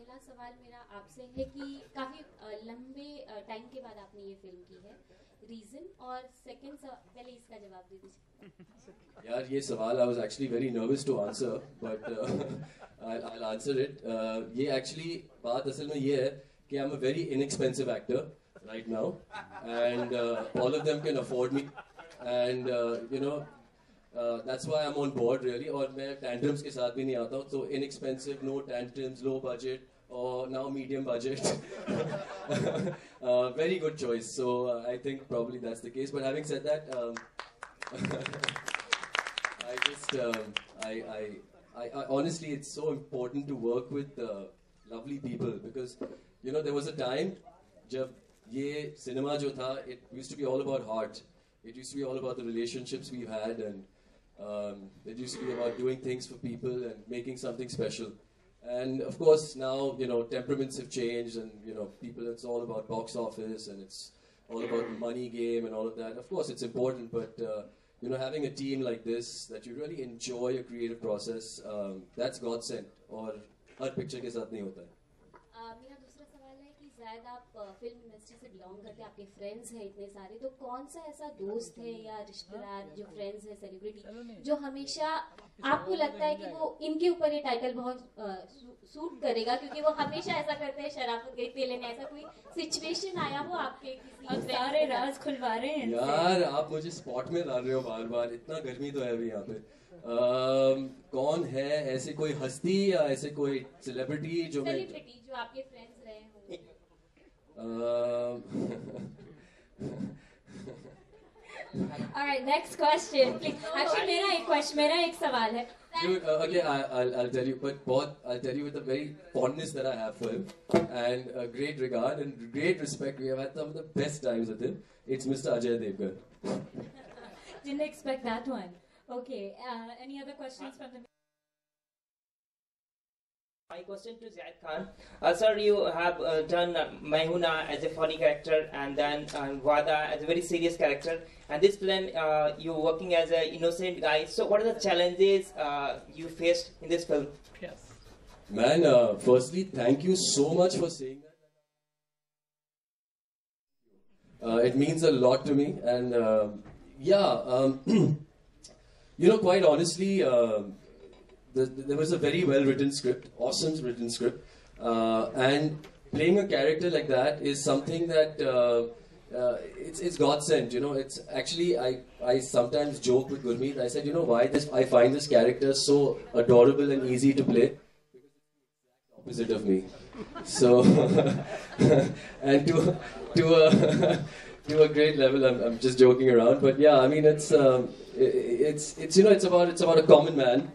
पहला सवाल मेरा आपसे है कि काफी लंबे टाइम के बाद आपने ये फिल्म की है, रीजन, और सेकंड पहले इसका जवाब दे दीजिए। यार ये सवाल I was actually very nervous to answer, but I'll answer it. ये actually बात असल में ये है कि I'm a very inexpensive actor right now, and all of them can afford me, and that's why I'm on board really. और मैं tantrums के साथ भी नहीं आता हूँ, so inexpensive, no tantrums, low budget, or now medium budget. Very good choice. So I think probably that's the case. But having said that, I just I honestly, it's so important to work with lovely people, because there was a time जब ये cinema जो था, it used to be all about heart. It used to be all about the relationships we've had, and it used to be about doing things for people and making something special. And of course now, temperaments have changed, and people, it's all about box office, and it's all about the money game and all of that. Of course it's important, but having a team like this, that you really enjoy a creative process, that's God sent, और हर picture के साथ नहीं होता है. मेरा दूसरा सवाल है कि शायद आप फिल्म इंडस्ट्री से बिलोंग करते हैं, आपके फ्रेंड्स हैं इतने सारे, तो कौन सा ऐसा दोस्त है या रिश्तेदार जो फ्रेंड्स है, सेलिब्रिटी, जो हमेशा आपको लगता है कि वो इनके ऊपर ये टाइटल बहुत सूट करेगा, क्योंकि वो हमेशा ऐसा करते हैं, शराफत गई पी लेने, ऐसा कोई सिचुएशन आया हो आपके किसी सारे राज खुलवा रहे हैं? यार आप मुझे स्पॉट में ला रहे हो बार बार, इतना गर्मी तो है अभी यहाँ पे. कौन है ऐसे कोई हस्ती या ऐसे कोई सेलिब्रिटी जो आपके फ्रेंड्स रहे हों? Alright, next question, please. Actually, मेरा एक सवाल है. Dude, okay, I'll tell you, but I'll tell you with a very fondness that I have for him, and a great regard and great respect. We have had some of the best times with him. It's Mr. Ajay Devgan. Didn't expect that one. Okay, any other questions from the... My question to Zaid Khan. Sir, you have done Maihuna as a funny character, and then Wada as a very serious character. And this film, you're working as an innocent guy. So what are the challenges you faced in this film? Yes. Man, firstly, thank you so much for saying that. It means a lot to me. And quite honestly, there was a very well-written script, awesome written script, and playing a character like that is something that it's God sent. It's actually, I sometimes joke with Gurmeet. I said, why I find this character so adorable and easy to play, because it's the opposite of me. So, and to a great level, I'm just joking around, but yeah, I mean it's about a common man.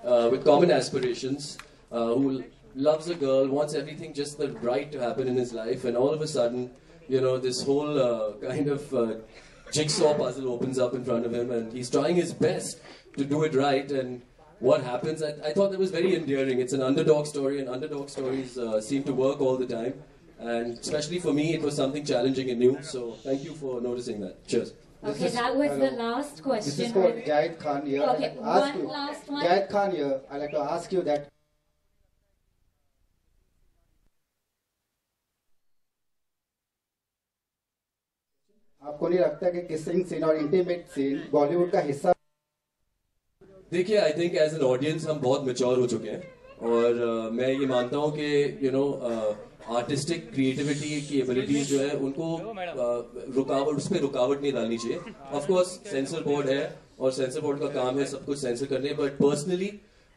With common aspirations, who loves a girl, wants everything just the right to happen in his life, and all of a sudden, this whole kind of jigsaw puzzle opens up in front of him, and he's trying his best to do it right, and what happens, I thought that was very endearing. It's an underdog story, and underdog stories seem to work all the time, and especially for me, it was something challenging and new, so thank you for noticing that. Cheers. Okay, that was the last question. This is for Zaid Khan here. Okay, one last one. Zaid Khan here, I'd like to ask you that. आपको नहीं लगता कि kissing scene और intimate scene Bollywood का हिस्सा? देखिए, I think as an audience हम बहुत मैच्योर हो चुके हैं, और मैं ये मानता हूँ कि आर्टिस्टिक क्रिएटिविटी की एबिलिटीज जो है उनको उस पर रुकावट नहीं डालनी चाहिए. ऑफ कोर्स सेंसर बोर्ड है, और सेंसर बोर्ड का काम है सब कुछ सेंसर करने, but personally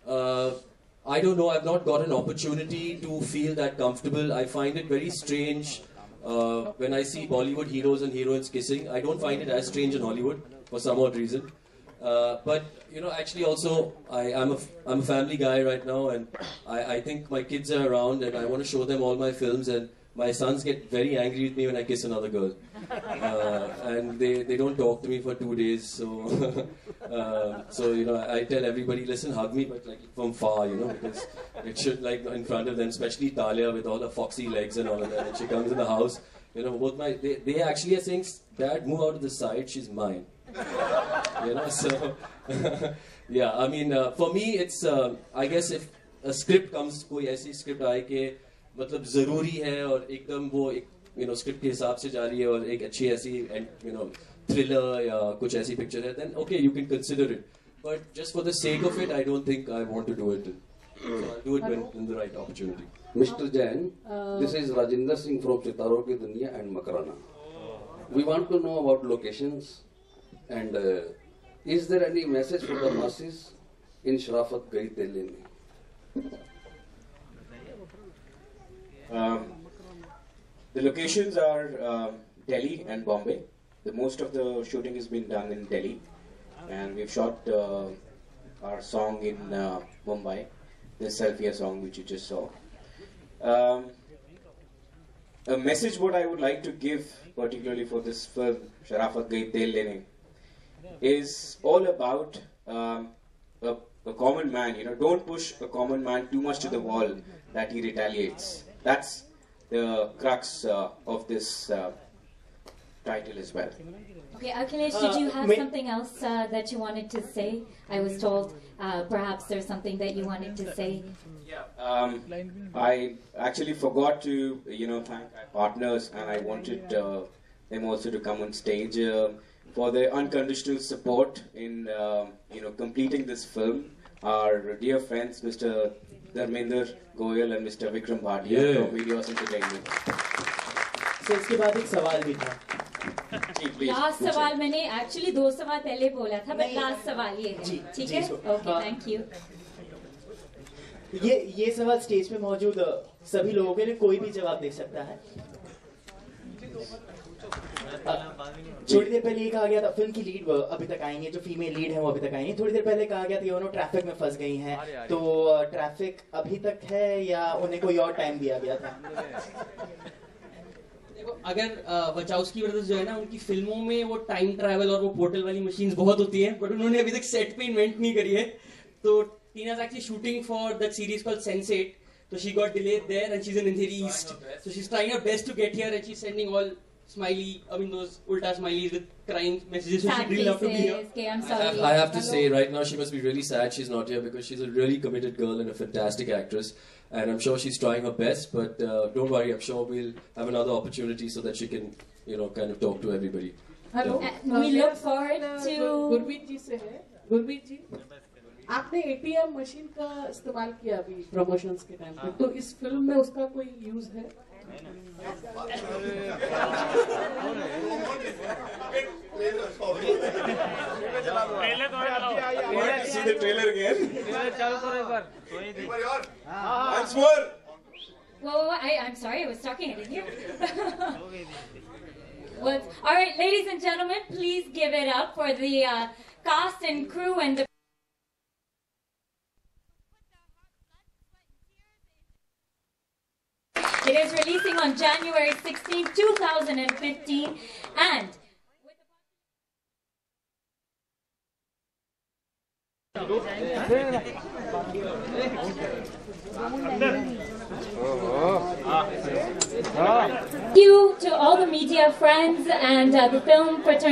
I don't know, I have not got an opportunity to feel that comfortable. I find it very strange when I see Bollywood heroes and heroines kissing. I don't find it as strange in Hollywood for some odd reason. But actually also I'm a family guy right now, and I think my kids are around, and I want to show them all my films, and my sons get very angry with me when I kiss another girl, and they don't talk to me for 2 days. So I tell everybody, listen, hug me, but like from far, because it should, like in front of them, especially Talia with all her foxy legs and all of that. And she comes in the house, both they actually are saying, Dad, move out to the side, she's mine. So yeah, I mean, for me, it's I guess if a script comes, कोई ऐसी script आए कि मतलब जरूरी है और एकदम वो एक स्क्रिप्ट के हिसाब से जा रही है और एक अच्छी ऐसी थ्रिलर या कुछ ऐसी पिक्चर है, then okay, you can consider it. But just for the sake of it, I don't think I want to do it. So I'll do it when in the right opportunity. Mr. Jain, this is Rajinder Singh from Sitaro Ki Duniya and Makarana. We want to know about locations and is there any message for the masses in Sharafat Gayi Dil Lene? The locations are Delhi and Bombay. The most of the shooting has been done in Delhi, and we've shot our song in Mumbai, the Selfie song which you just saw. A message what I would like to give, particularly for this film, Sharafat Gayi Dil Lene, is all about a common man. Don't push a common man too much to the wall that he retaliates. That's the crux of this title as well. Okay, Akhilesh, did you have something else that you wanted to say? I was told perhaps there's something that you wanted to say. Yeah, I actually forgot to thank our partners, and I wanted them also to come on stage for their unconditional support in completing this film. Our dear friends, Mr. Dharmender Goyal and Mr. Vikram Bhatia from Videos Entertainment. So इसके बाद एक सवाल भी था। Last सवाल मैंने actually 2 सवाल पहले बोला था, बट लास्ट सवाल ये है, ठीक है? Okay, thank you. ये सवाल स्टेज पे मौजूद सभी लोगों के लिए कोई भी जवाब दे सकता है। थोड़ी देर पहले ये कहा गया था फिल्म की लीड अभी तक आई नहीं है, जो फीमेल लीड है वो अभी तक आई नहीं। थोड़ी देर पहले कहा गया था ये ट्रैफिक में फंस गई हैं, तो ट्रैफिक अभी तक है या उन्हें कोई और टाइम दिया गया था? अगर वचाउस्की ब्रदर्स जो है ना, उनकी फिल्मों में वो टाइम ट्रैवल और वो पोर्टल वाली मशीन्स बहुत होती हैं, बट उन्होंने अभी तक सेट पे इन्वेंट नहीं करी है। तो टीना's actually shooting for that series called Sense8, so she got delayed there and she's in Andheri East, so she's trying her best to get here and she's sending all those ulta smileys with crime messages, so she'd really love to be here. Okay, I'm sorry. I have to say right now she must be really sad she's not here, because she's a really committed girl and a fantastic actress, and I'm sure she's trying her best, but don't worry, I'm sure we'll have another opportunity so that she can kind of talk to everybody. Hello, we look forward to Gurmeet जी से है। गुरमीत जी, आपने ATM machine का इस्तेमाल किया अभी promotions के time पे, तो इस फिल्म में उसका कोई यूज है? See the trailer again. Once more. Whoa, I'm sorry, I was talking, I didn't hear. Well, all right, ladies and gentlemen, please give it up for the cast and crew and the It is releasing on January 16, 2015, and thank you to all the media friends and the film fraternity.